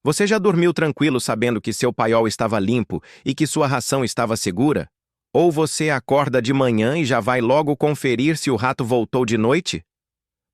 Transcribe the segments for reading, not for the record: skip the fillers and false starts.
Você já dormiu tranquilo sabendo que seu paiol estava limpo e que sua ração estava segura? Ou você acorda de manhã e já vai logo conferir se o rato voltou de noite?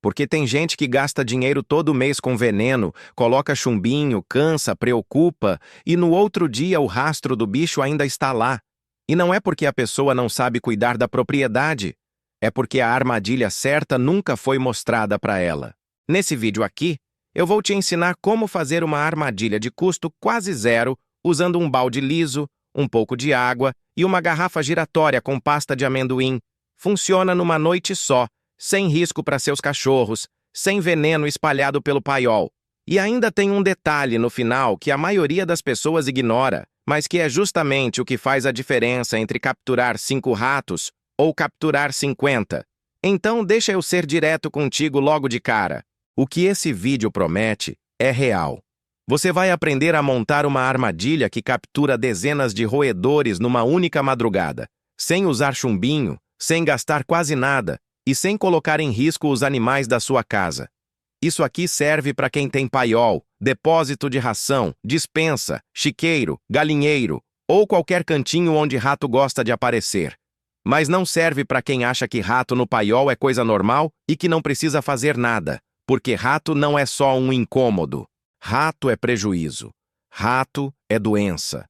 Porque tem gente que gasta dinheiro todo mês com veneno, coloca chumbinho, cansa, preocupa, e no outro dia o rastro do bicho ainda está lá. E não é porque a pessoa não sabe cuidar da propriedade, é porque a armadilha certa nunca foi mostrada para ela. Nesse vídeo aqui, eu vou te ensinar como fazer uma armadilha de custo quase zero usando um balde liso, um pouco de água e uma garrafa giratória com pasta de amendoim. Funciona numa noite só, sem risco para seus cachorros, sem veneno espalhado pelo paiol. E ainda tem um detalhe no final que a maioria das pessoas ignora, mas que é justamente o que faz a diferença entre capturar 5 ratos ou capturar 50. Então deixa eu ser direto contigo logo de cara. O que esse vídeo promete é real. Você vai aprender a montar uma armadilha que captura dezenas de roedores numa única madrugada, sem usar chumbinho, sem gastar quase nada e sem colocar em risco os animais da sua casa. Isso aqui serve para quem tem paiol, depósito de ração, despensa, chiqueiro, galinheiro ou qualquer cantinho onde rato gosta de aparecer. Mas não serve para quem acha que rato no paiol é coisa normal e que não precisa fazer nada, porque rato não é só um incômodo. Rato é prejuízo. Rato é doença.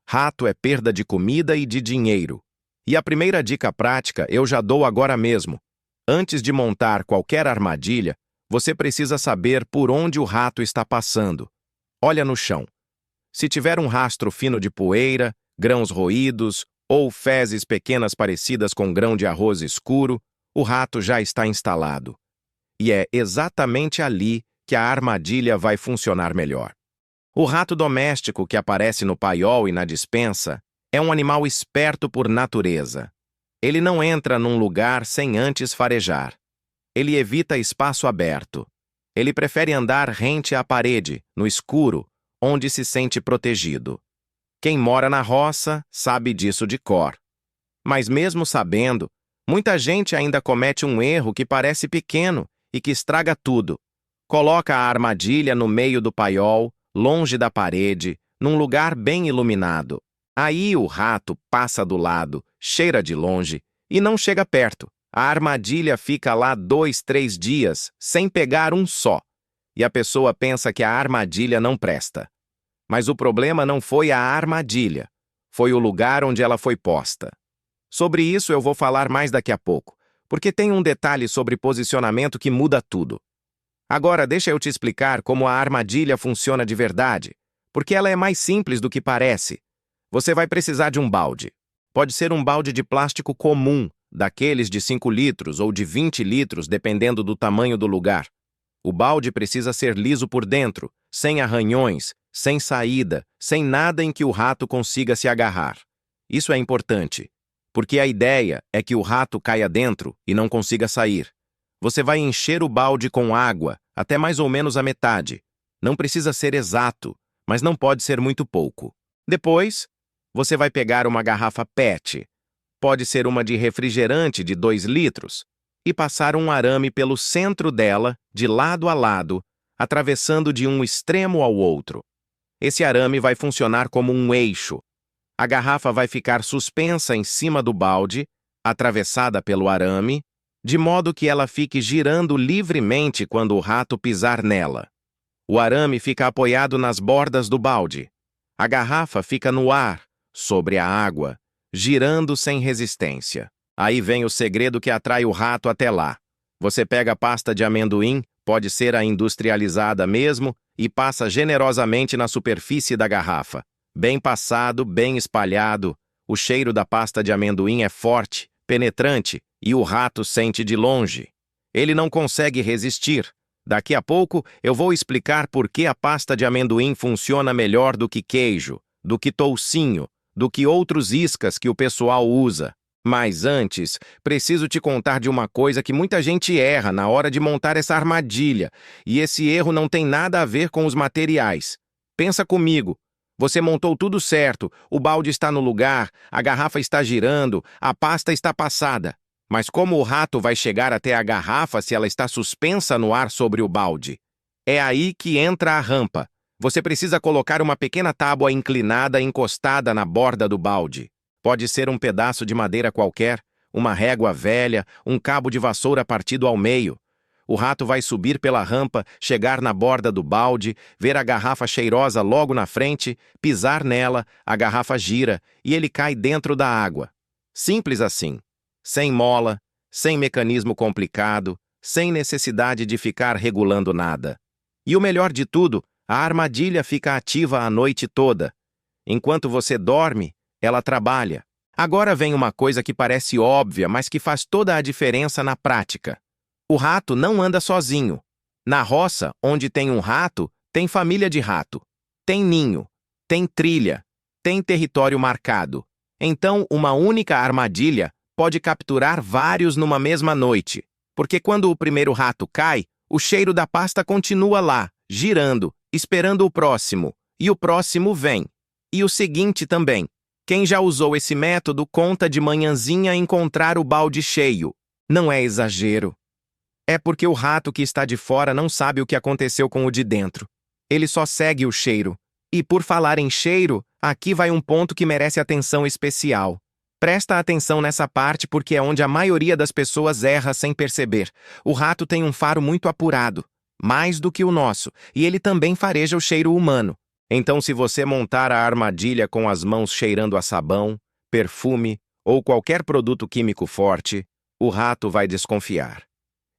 Rato é perda de comida e de dinheiro. E a primeira dica prática eu já dou agora mesmo. Antes de montar qualquer armadilha, você precisa saber por onde o rato está passando. Olha no chão. Se tiver um rastro fino de poeira, grãos roídos ou fezes pequenas parecidas com grão de arroz escuro, o rato já está instalado. E é exatamente ali que a armadilha vai funcionar melhor. O rato doméstico que aparece no paiol e na despensa é um animal esperto por natureza. Ele não entra num lugar sem antes farejar. Ele evita espaço aberto. Ele prefere andar rente à parede, no escuro, onde se sente protegido. Quem mora na roça sabe disso de cor. Mas mesmo sabendo, muita gente ainda comete um erro que parece pequeno e que estraga tudo. Coloca a armadilha no meio do paiol, longe da parede, num lugar bem iluminado. Aí o rato passa do lado, cheira de longe e não chega perto. A armadilha fica lá 2, 3 dias, sem pegar um só. E a pessoa pensa que a armadilha não presta. Mas o problema não foi a armadilha, foi o lugar onde ela foi posta. Sobre isso eu vou falar mais daqui a pouco, porque tem um detalhe sobre posicionamento que muda tudo. Agora deixa eu te explicar como a armadilha funciona de verdade, porque ela é mais simples do que parece. Você vai precisar de um balde. Pode ser um balde de plástico comum, daqueles de 5 litros ou de 20 litros, dependendo do tamanho do lugar. O balde precisa ser liso por dentro, sem arranhões, sem saída, sem nada em que o rato consiga se agarrar. Isso é importante, porque a ideia é que o rato caia dentro e não consiga sair. Você vai encher o balde com água, até mais ou menos a metade. Não precisa ser exato, mas não pode ser muito pouco. Depois, você vai pegar uma garrafa PET, pode ser uma de refrigerante de 2 litros, e passar um arame pelo centro dela, de lado a lado, atravessando de um extremo ao outro. Esse arame vai funcionar como um eixo. A garrafa vai ficar suspensa em cima do balde, atravessada pelo arame, de modo que ela fique girando livremente quando o rato pisar nela. O arame fica apoiado nas bordas do balde. A garrafa fica no ar, sobre a água, girando sem resistência. Aí vem o segredo que atrai o rato até lá. Você pega a pasta de amendoim, pode ser a industrializada mesmo, e passa generosamente na superfície da garrafa. Bem passado, bem espalhado. O cheiro da pasta de amendoim é forte, penetrante, e o rato sente de longe. Ele não consegue resistir. Daqui a pouco eu vou explicar por que a pasta de amendoim funciona melhor do que queijo, do que toucinho, do que outros iscas que o pessoal usa. Mas antes, preciso te contar de uma coisa que muita gente erra na hora de montar essa armadilha, e esse erro não tem nada a ver com os materiais. Pensa comigo. Você montou tudo certo, o balde está no lugar, a garrafa está girando, a pasta está passada. Mas como o rato vai chegar até a garrafa se ela está suspensa no ar sobre o balde? É aí que entra a rampa. Você precisa colocar uma pequena tábua inclinada encostada na borda do balde. Pode ser um pedaço de madeira qualquer, uma régua velha, um cabo de vassoura partido ao meio. O rato vai subir pela rampa, chegar na borda do balde, ver a garrafa cheirosa logo na frente, pisar nela, a garrafa gira e ele cai dentro da água. Simples assim. Sem mola, sem mecanismo complicado, sem necessidade de ficar regulando nada. E o melhor de tudo, a armadilha fica ativa a noite toda. Enquanto você dorme, ela trabalha. Agora vem uma coisa que parece óbvia, mas que faz toda a diferença na prática. O rato não anda sozinho. Na roça, onde tem um rato, tem família de rato. Tem ninho, tem trilha, tem território marcado. Então, uma única armadilha pode capturar vários numa mesma noite. Porque quando o primeiro rato cai, o cheiro da pasta continua lá, girando, esperando o próximo. E o próximo vem. E o seguinte também. Quem já usou esse método conta de manhãzinha encontrar o balde cheio. Não é exagero. É porque o rato que está de fora não sabe o que aconteceu com o de dentro. Ele só segue o cheiro. E por falar em cheiro, aqui vai um ponto que merece atenção especial. Presta atenção nessa parte porque é onde a maioria das pessoas erra sem perceber. O rato tem um faro muito apurado, mais do que o nosso, e ele também fareja o cheiro humano. Então, se você montar a armadilha com as mãos cheirando a sabão, perfume ou qualquer produto químico forte, o rato vai desconfiar.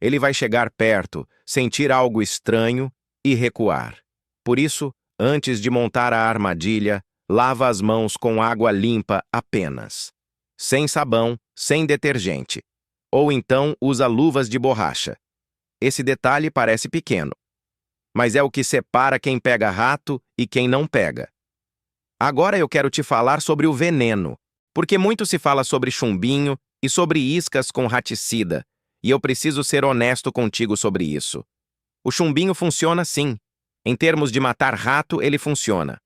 Ele vai chegar perto, sentir algo estranho e recuar. Por isso, antes de montar a armadilha, lava as mãos com água limpa apenas. Sem sabão, sem detergente. Ou então usa luvas de borracha. Esse detalhe parece pequeno, mas é o que separa quem pega rato e quem não pega. Agora eu quero te falar sobre o veneno, porque muito se fala sobre chumbinho e sobre iscas com raticida, e eu preciso ser honesto contigo sobre isso. O chumbinho funciona sim. Em termos de matar rato, ele funciona.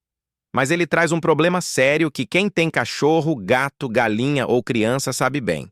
Mas ele traz um problema sério que quem tem cachorro, gato, galinha ou criança sabe bem.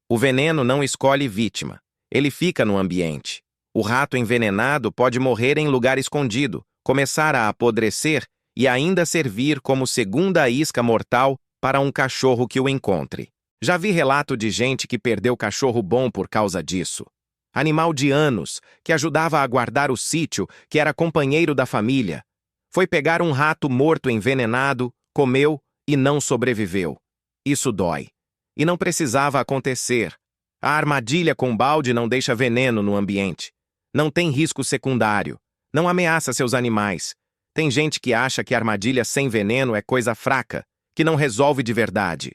O veneno não escolhe vítima. Ele fica no ambiente. O rato envenenado pode morrer em lugar escondido, começar a apodrecer e ainda servir como segunda isca mortal para um cachorro que o encontre. Já vi relato de gente que perdeu cachorro bom por causa disso. Animal de anos, que ajudava a guardar o sítio, que era companheiro da família. Foi pegar um rato morto envenenado, comeu e não sobreviveu. Isso dói. E não precisava acontecer. A armadilha com balde não deixa veneno no ambiente. Não tem risco secundário. Não ameaça seus animais. Tem gente que acha que armadilha sem veneno é coisa fraca, que não resolve de verdade.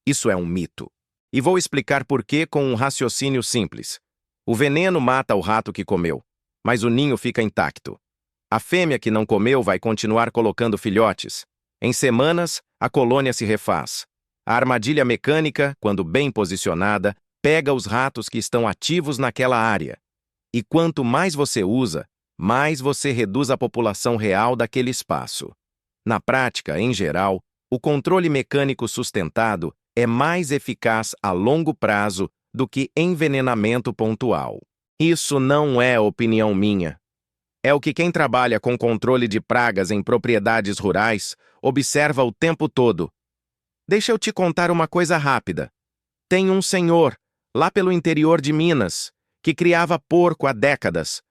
Isso é um mito. E vou explicar por quê com um raciocínio simples. O veneno mata o rato que comeu, mas o ninho fica intacto. A fêmea que não comeu vai continuar colocando filhotes. Em semanas, a colônia se refaz. A armadilha mecânica, quando bem posicionada, pega os ratos que estão ativos naquela área. E quanto mais você usa, mais você reduz a população real daquele espaço. Na prática, em geral, o controle mecânico sustentado é mais eficaz a longo prazo do que envenenamento pontual. Isso não é opinião minha. É o que quem trabalha com controle de pragas em propriedades rurais observa o tempo todo. Deixa eu te contar uma coisa rápida. Tem um senhor, lá pelo interior de Minas, que criava porco há décadas.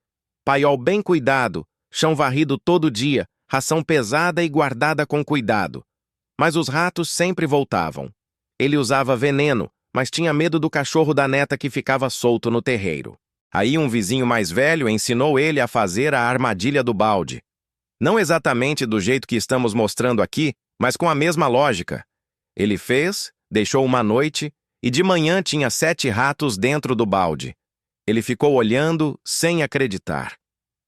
Paiol bem cuidado, chão varrido todo dia, ração pesada e guardada com cuidado. Mas os ratos sempre voltavam. Ele usava veneno, mas tinha medo do cachorro da neta que ficava solto no terreiro. Aí um vizinho mais velho ensinou ele a fazer a armadilha do balde. Não exatamente do jeito que estamos mostrando aqui, mas com a mesma lógica. Ele fez, deixou uma noite, e de manhã tinha 7 ratos dentro do balde. Ele ficou olhando, sem acreditar.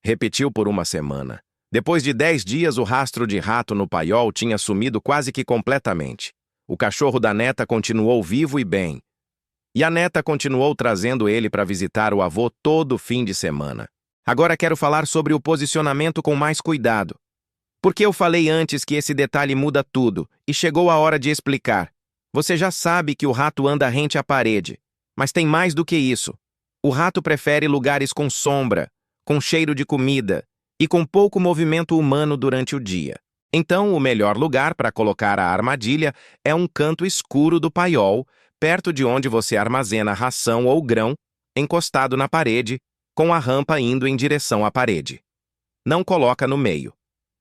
Repetiu por uma semana. Depois de 10 dias, o rastro de rato no paiol tinha sumido quase que completamente. O cachorro da neta continuou vivo e bem. E a neta continuou trazendo ele para visitar o avô todo fim de semana. Agora quero falar sobre o posicionamento com mais cuidado. Porque eu falei antes que esse detalhe muda tudo, e chegou a hora de explicar. Você já sabe que o rato anda rente à parede, mas tem mais do que isso. O rato prefere lugares com sombra, com cheiro de comida, e com pouco movimento humano durante o dia. Então, o melhor lugar para colocar a armadilha é um canto escuro do paiol, perto de onde você armazena ração ou grão, encostado na parede, com a rampa indo em direção à parede. Não coloca no meio.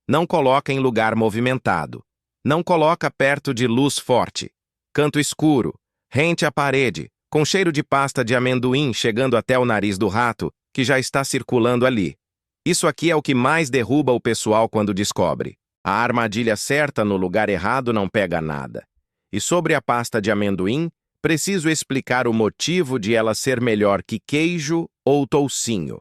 Não coloca em lugar movimentado. Não coloca perto de luz forte. Canto escuro, rente à parede, com cheiro de pasta de amendoim chegando até o nariz do rato, que já está circulando ali. Isso aqui é o que mais derruba o pessoal quando descobre. A armadilha certa no lugar errado não pega nada. E sobre a pasta de amendoim, preciso explicar o motivo de ela ser melhor que queijo ou toucinho.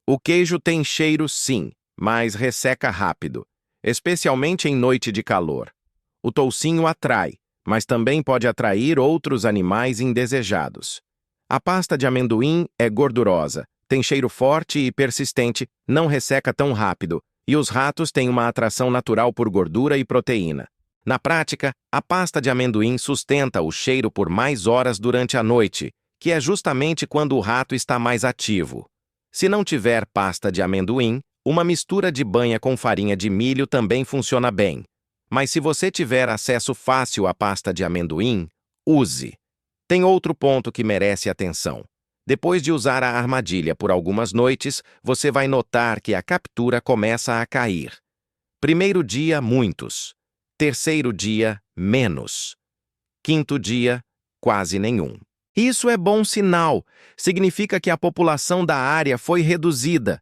O queijo tem cheiro sim, mas resseca rápido, especialmente em noite de calor. O toucinho atrai, mas também pode atrair outros animais indesejados. A pasta de amendoim é gordurosa, tem cheiro forte e persistente, não resseca tão rápido, e os ratos têm uma atração natural por gordura e proteína. Na prática, a pasta de amendoim sustenta o cheiro por mais horas durante a noite, que é justamente quando o rato está mais ativo. Se não tiver pasta de amendoim, uma mistura de banha com farinha de milho também funciona bem. Mas se você tiver acesso fácil à pasta de amendoim, use. Tem outro ponto que merece atenção. Depois de usar a armadilha por algumas noites, você vai notar que a captura começa a cair. Primeiro dia, muitos. Terceiro dia, menos. Quinto dia, quase nenhum. Isso é bom sinal. Significa que a população da área foi reduzida.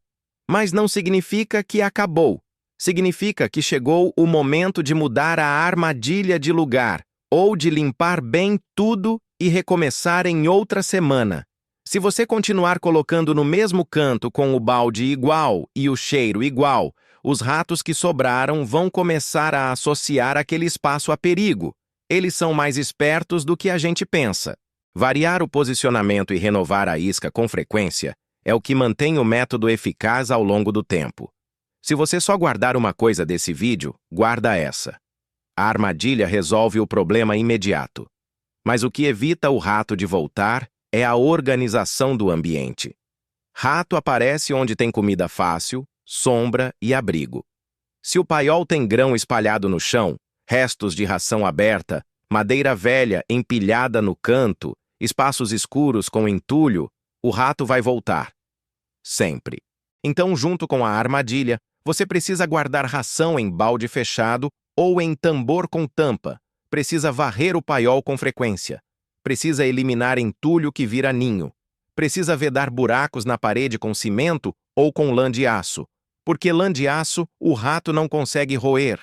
Mas não significa que acabou. Significa que chegou o momento de mudar a armadilha de lugar, ou de limpar bem tudo e recomeçar em outra semana. Se você continuar colocando no mesmo canto com o balde igual e o cheiro igual, os ratos que sobraram vão começar a associar aquele espaço a perigo. Eles são mais espertos do que a gente pensa. Variar o posicionamento e renovar a isca com frequência é o que mantém o método eficaz ao longo do tempo. Se você só guardar uma coisa desse vídeo, guarda essa. A armadilha resolve o problema imediato. Mas o que evita o rato de voltar é a organização do ambiente. Rato aparece onde tem comida fácil, sombra e abrigo. Se o paiol tem grão espalhado no chão, restos de ração aberta, madeira velha empilhada no canto, espaços escuros com entulho, o rato vai voltar. Sempre. Então, junto com a armadilha, você precisa guardar ração em balde fechado ou em tambor com tampa. Precisa varrer o paiol com frequência. Precisa eliminar entulho que vira ninho. Precisa vedar buracos na parede com cimento ou com lã de aço, porque lã de aço o rato não consegue roer.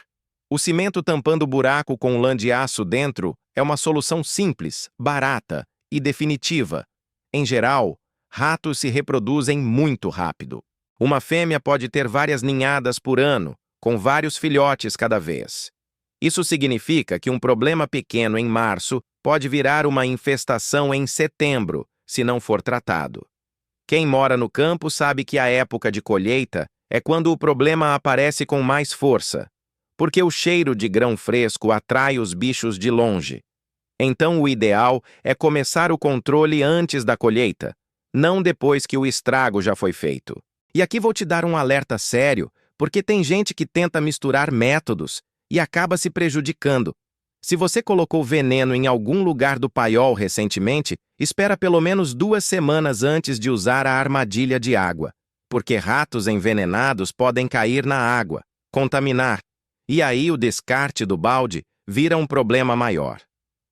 O cimento tampando o buraco com lã de aço dentro é uma solução simples, barata e definitiva. Em geral, ratos se reproduzem muito rápido. Uma fêmea pode ter várias ninhadas por ano, com vários filhotes cada vez. Isso significa que um problema pequeno em março pode virar uma infestação em setembro, se não for tratado. Quem mora no campo sabe que a época de colheita é quando o problema aparece com mais força, porque o cheiro de grão fresco atrai os bichos de longe. Então o ideal é começar o controle antes da colheita, não depois que o estrago já foi feito. E aqui vou te dar um alerta sério, porque tem gente que tenta misturar métodos e acaba se prejudicando. Se você colocou veneno em algum lugar do paiol recentemente, espera pelo menos 2 semanas antes de usar a armadilha de água, porque ratos envenenados podem cair na água, contaminar, e aí o descarte do balde vira um problema maior.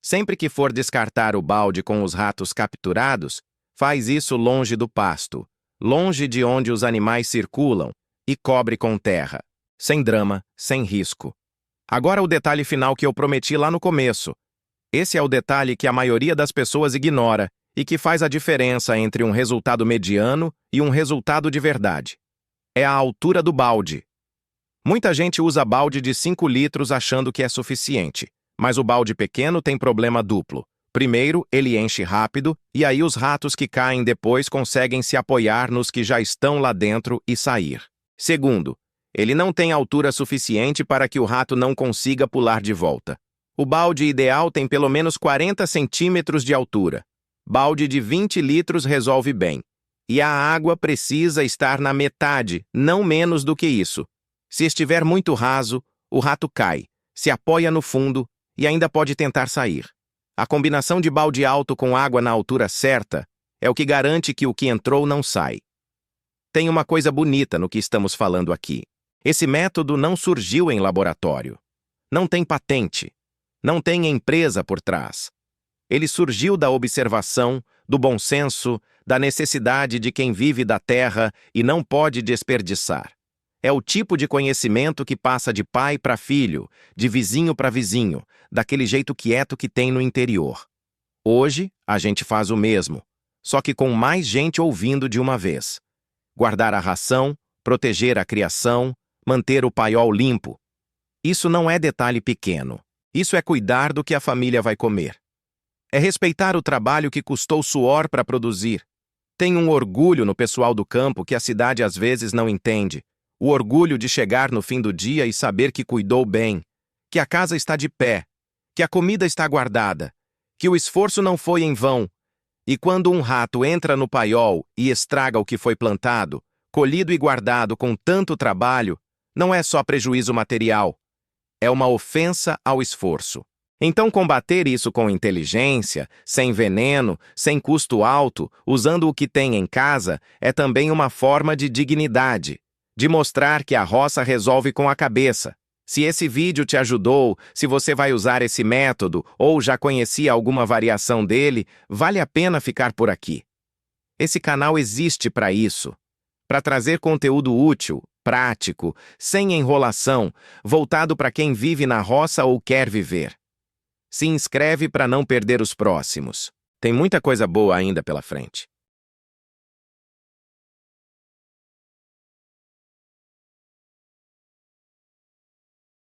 Sempre que for descartar o balde com os ratos capturados, faz isso longe do pasto, longe de onde os animais circulam, e cobre com terra. Sem drama, sem risco. Agora o detalhe final que eu prometi lá no começo. Esse é o detalhe que a maioria das pessoas ignora e que faz a diferença entre um resultado mediano e um resultado de verdade. É a altura do balde. Muita gente usa balde de 5 litros achando que é suficiente, mas o balde pequeno tem problema duplo. Primeiro, ele enche rápido, e aí os ratos que caem depois conseguem se apoiar nos que já estão lá dentro e sair. Segundo, ele não tem altura suficiente para que o rato não consiga pular de volta. O balde ideal tem pelo menos 40 centímetros de altura. Balde de 20 litros resolve bem. E a água precisa estar na metade, não menos do que isso. Se estiver muito raso, o rato cai, se apoia no fundo e ainda pode tentar sair. A combinação de balde alto com água na altura certa é o que garante que o que entrou não sai. Tem uma coisa bonita no que estamos falando aqui. Esse método não surgiu em laboratório. Não tem patente. Não tem empresa por trás. Ele surgiu da observação, do bom senso, da necessidade de quem vive da terra e não pode desperdiçar. É o tipo de conhecimento que passa de pai para filho, de vizinho para vizinho, daquele jeito quieto que tem no interior. Hoje, a gente faz o mesmo, só que com mais gente ouvindo de uma vez. Guardar a ração, proteger a criação, manter o paiol limpo. Isso não é detalhe pequeno. Isso é cuidar do que a família vai comer. É respeitar o trabalho que custou suor para produzir. Tem um orgulho no pessoal do campo que a cidade às vezes não entende. O orgulho de chegar no fim do dia e saber que cuidou bem, que a casa está de pé, que a comida está guardada, que o esforço não foi em vão. E quando um rato entra no paiol e estraga o que foi plantado, colhido e guardado com tanto trabalho, não é só prejuízo material, é uma ofensa ao esforço. Então, combater isso com inteligência, sem veneno, sem custo alto, usando o que tem em casa, é também uma forma de dignidade, de mostrar que a roça resolve com a cabeça. Se esse vídeo te ajudou, se você vai usar esse método ou já conhecia alguma variação dele, vale a pena ficar por aqui. Esse canal existe para isso, para trazer conteúdo útil, prático, sem enrolação, voltado para quem vive na roça ou quer viver. Se inscreve para não perder os próximos. Tem muita coisa boa ainda pela frente.